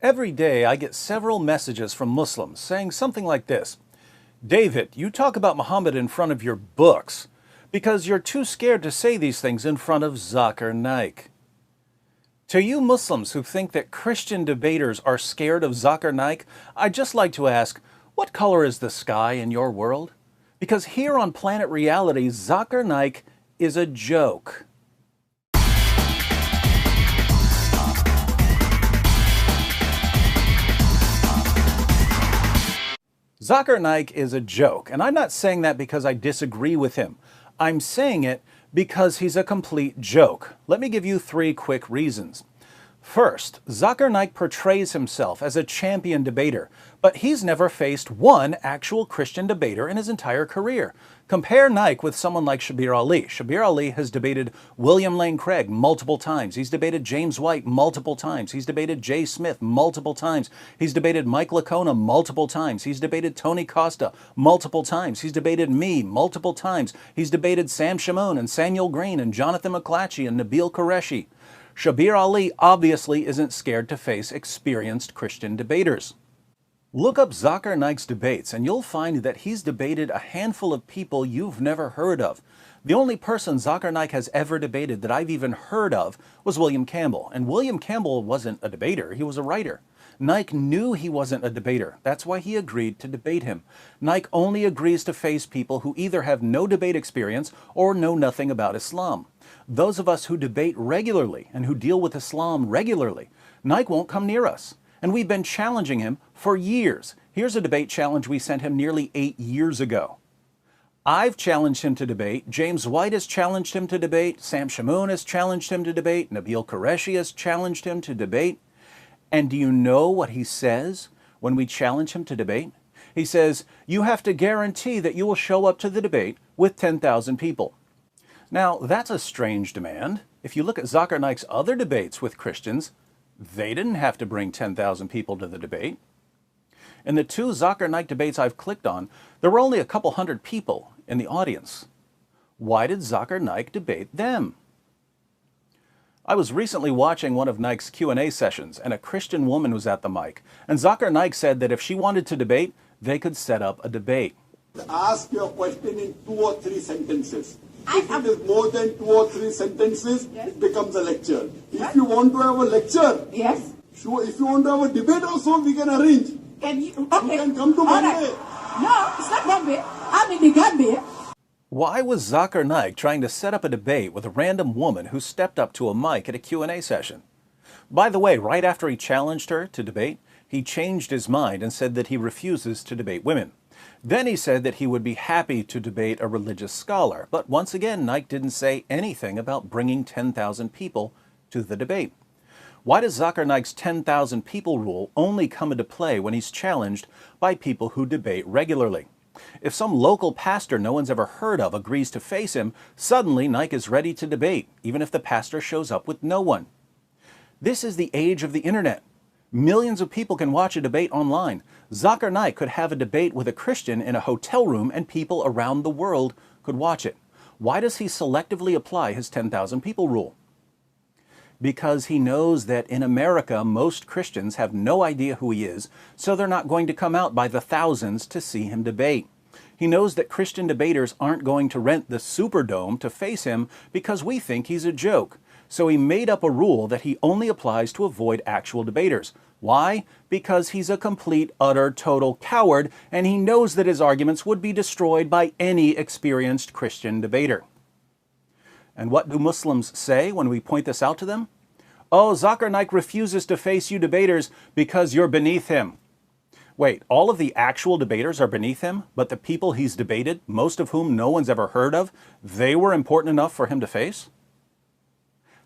Every day I get several messages from Muslims saying something like this: David, you talk about Muhammad in front of your books because you're too scared to say these things in front of Zakir Naik. To you Muslims who think that Christian debaters are scared of Zakir Naik, I'd just like to ask, what color is the sky in your world? Because here on Planet Reality, Zakir Naik is a joke. Zakir Naik is a joke, and I'm not saying that because I disagree with him. I'm saying it because he's a complete joke. Let me give you 3 quick reasons. First, Zakir Naik portrays himself as a champion debater, but he's never faced one actual Christian debater in his entire career. Compare Naik with someone like Shabir Ali. Shabir Ali has debated William Lane Craig multiple times. He's debated James White multiple times. He's debated Jay Smith multiple times. He's debated Mike Licona multiple times. He's debated Tony Costa multiple times. He's debated me multiple times. He's debated Sam Shamoun and Samuel Green and Jonathan McClatchy and Nabil Qureshi. Shabir Ali obviously isn't scared to face experienced Christian debaters. Look up Zakir Naik's debates and you'll find that he's debated a handful of people you've never heard of. The only person Zakir Naik has ever debated that I've even heard of was William Campbell, and William Campbell wasn't a debater, he was a writer. Naik knew he wasn't a debater, that's why he agreed to debate him. Naik only agrees to face people who either have no debate experience or know nothing about Islam. Those of us who debate regularly and who deal with Islam regularly, Naik won't come near us. And we've been challenging him for years. Here's a debate challenge we sent him nearly 8 years ago. I've challenged him to debate, James White has challenged him to debate, Sam Shamoun has challenged him to debate, Nabil Qureshi has challenged him to debate. And do you know what he says when we challenge him to debate? He says, you have to guarantee that you will show up to the debate with 10,000 people. Now, that's a strange demand. If you look at Zakir Naik's other debates with Christians, they didn't have to bring 10,000 people to the debate. In the 2 Zakir Naik debates I've clicked on, there were only a couple hundred people in the audience. Why did Zakir Naik debate them? I was recently watching one of Naik's Q&A sessions, and a Christian woman was at the mic, and Zakir Naik said that if she wanted to debate, they could set up a debate. Ask your question in 2 or 3 sentences. If it is more than 2 or 3 sentences, yes, it becomes a lecture. If you want to have a lecture, yes, sure. If you want to have a debate also, we can arrange. Can you? Okay. You can come to Bombay. Right. No, it's not Bombay. I'm in the Gambia. Why was Zakir Naik trying to set up a debate with a random woman who stepped up to a mic at a Q&A session? By the way, right after he challenged her to debate, he changed his mind and said that he refuses to debate women. Then he said that he would be happy to debate a religious scholar, but once again, Naik didn't say anything about bringing 10,000 people to the debate. Why does Zakir Naik's 10,000 people rule only come into play when he's challenged by people who debate regularly? If some local pastor no one's ever heard of agrees to face him, suddenly Naik is ready to debate, even if the pastor shows up with no one. This is the age of the internet. Millions of people can watch a debate online. Zakir Naik could have a debate with a Christian in a hotel room and people around the world could watch it. Why does he selectively apply his 10,000 people rule? Because he knows that in America, most Christians have no idea who he is, so they're not going to come out by the thousands to see him debate. He knows that Christian debaters aren't going to rent the Superdome to face him because we think he's a joke. So he made up a rule that he only applies to avoid actual debaters. Why? Because he's a complete, utter, total coward, and he knows that his arguments would be destroyed by any experienced Christian debater. And what do Muslims say when we point this out to them? Oh, Zakir Naik refuses to face you debaters because you're beneath him. Wait, all of the actual debaters are beneath him, but the people he's debated, most of whom no one's ever heard of, they were important enough for him to face?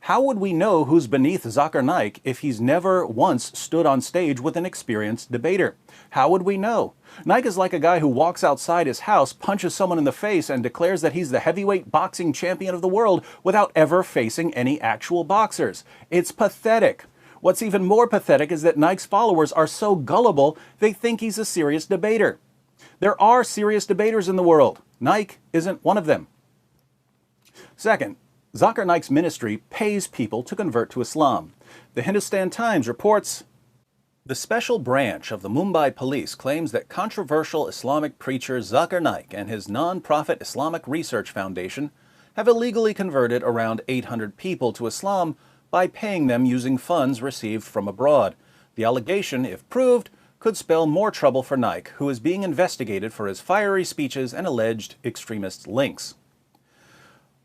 How would we know who's beneath Zakir Naik if he's never once stood on stage with an experienced debater? How would we know? Naik is like a guy who walks outside his house, punches someone in the face, and declares that he's the heavyweight boxing champion of the world without ever facing any actual boxers. It's pathetic. What's even more pathetic is that Naik's followers are so gullible they think he's a serious debater. There are serious debaters in the world. Naik isn't one of them. Second, Zakir Naik's ministry pays people to convert to Islam. The Hindustan Times reports The special branch of the Mumbai police claims that controversial Islamic preacher Zakir Naik and his non-profit Islamic Research Foundation have illegally converted around 800 people to Islam by paying them using funds received from abroad. The allegation, if proved, could spell more trouble for Naik, who is being investigated for his fiery speeches and alleged extremist links.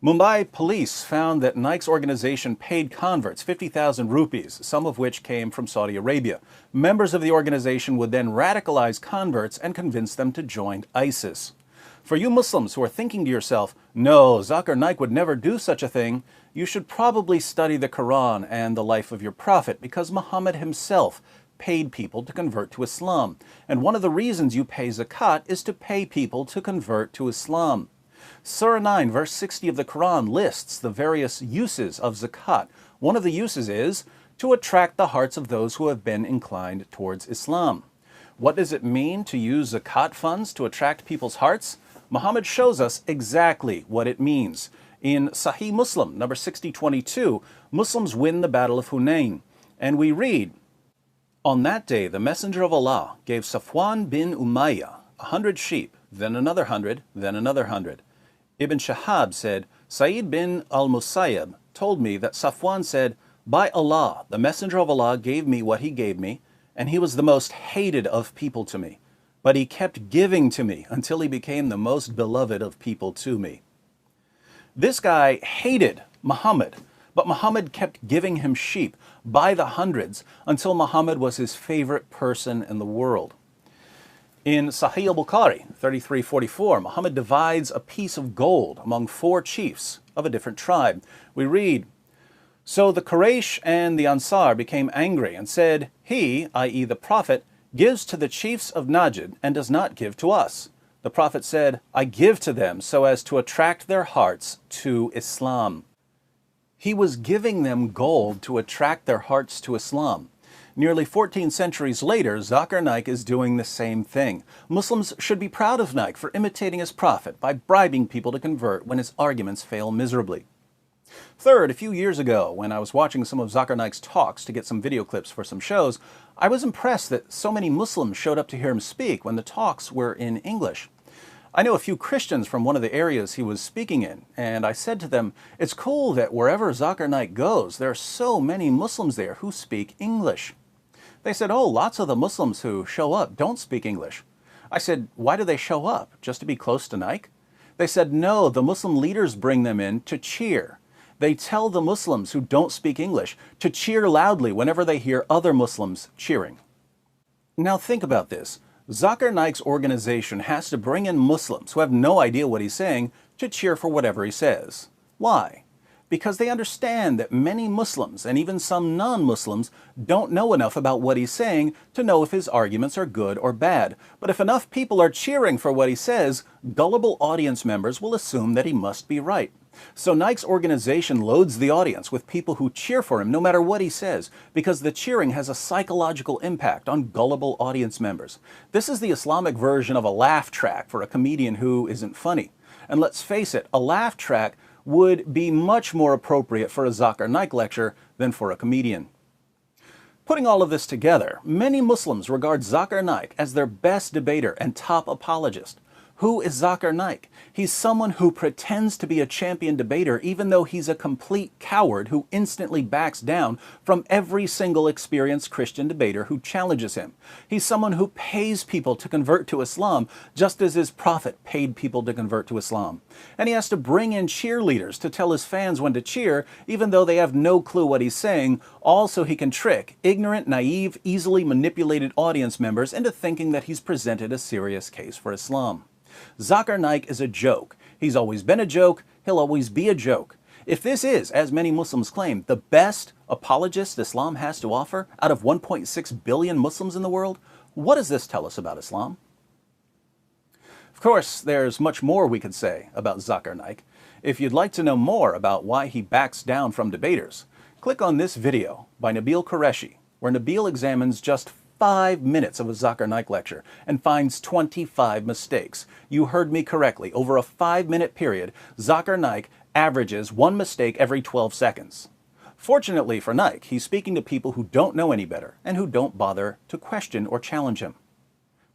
Mumbai police found that Naik's organization paid converts 50,000 rupees, some of which came from Saudi Arabia. Members of the organization would then radicalize converts and convince them to join ISIS. For you Muslims who are thinking to yourself, no, Zakir Naik would never do such a thing, you should probably study the Quran and the life of your prophet, because Muhammad himself paid people to convert to Islam. And one of the reasons you pay zakat is to pay people to convert to Islam. Surah 9, verse 60 of the Quran lists the various uses of zakat. One of the uses is to attract the hearts of those who have been inclined towards Islam. What does it mean to use zakat funds to attract people's hearts? Muhammad shows us exactly what it means. In Sahih Muslim, number 6022, Muslims win the Battle of Hunain. And we read, "On that day, the Messenger of Allah gave Safwan bin Umayyah 100 sheep, then another 100, then another 100. Ibn Shahab said, Sa'id bin al-Musayyab told me that Safwan said, by Allah, the Messenger of Allah gave me what he gave me, and he was the most hated of people to me. But he kept giving to me until he became the most beloved of people to me." This guy hated Muhammad, but Muhammad kept giving him sheep by the hundreds until Muhammad was his favorite person in the world. In Sahih al-Bukhari 3344, Muhammad divides a piece of gold among 4 chiefs of a different tribe. We read, "So the Quraysh and the Ansar became angry and said, he, i.e. the Prophet, gives to the chiefs of Najd and does not give to us. The Prophet said, I give to them so as to attract their hearts to Islam." He was giving them gold to attract their hearts to Islam. Nearly 14 centuries later, Zakir Naik is doing the same thing. Muslims should be proud of Naik for imitating his prophet by bribing people to convert when his arguments fail miserably. Third, a few years ago, when I was watching some of Zakir Naik's talks to get some video clips for some shows, I was impressed that so many Muslims showed up to hear him speak when the talks were in English. I know a few Christians from one of the areas he was speaking in, and I said to them, it's cool that wherever Zakir Naik goes, there are so many Muslims there who speak English. They said, oh, lots of the Muslims who show up don't speak English. I said, why do they show up? Just to be close to Naik? They said, no, the Muslim leaders bring them in to cheer. They tell the Muslims who don't speak English to cheer loudly whenever they hear other Muslims cheering. Now think about this. Zakir Naik's organization has to bring in Muslims who have no idea what he's saying to cheer for whatever he says. Why? Because they understand that many Muslims, and even some non-Muslims, don't know enough about what he's saying to know if his arguments are good or bad. But if enough people are cheering for what he says, gullible audience members will assume that he must be right. So Naik's organization loads the audience with people who cheer for him no matter what he says, because the cheering has a psychological impact on gullible audience members. This is the Islamic version of a laugh track for a comedian who isn't funny. And let's face it, a laugh track would be much more appropriate for a Zakir Naik lecture than for a comedian. Putting all of this together, many Muslims regard Zakir Naik as their best debater and top apologist. Who is Zakir Naik? He's someone who pretends to be a champion debater even though he's a complete coward who instantly backs down from every single experienced Christian debater who challenges him. He's someone who pays people to convert to Islam just as his prophet paid people to convert to Islam. And he has to bring in cheerleaders to tell his fans when to cheer even though they have no clue what he's saying, all so he can trick ignorant, naive, easily manipulated audience members into thinking that he's presented a serious case for Islam. Zakir Naik is a joke. He's always been a joke. He'll always be a joke. If this is, as many Muslims claim, the best apologist Islam has to offer out of 1.6 billion Muslims in the world, what does this tell us about Islam? Of course, there's much more we could say about Zakir Naik. If you'd like to know more about why he backs down from debaters, click on this video by Nabil Qureshi, where Nabil examines just 5 minutes of a Zakir Naik lecture and finds 25 mistakes. You heard me correctly. Over a 5-minute period, Zakir Naik averages 1 mistake every 12 seconds. Fortunately for Naik, he's speaking to people who don't know any better and who don't bother to question or challenge him.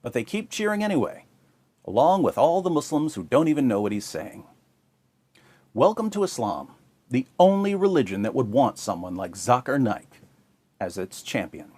But they keep cheering anyway, along with all the Muslims who don't even know what he's saying. Welcome to Islam, the only religion that would want someone like Zakir Naik as its champion.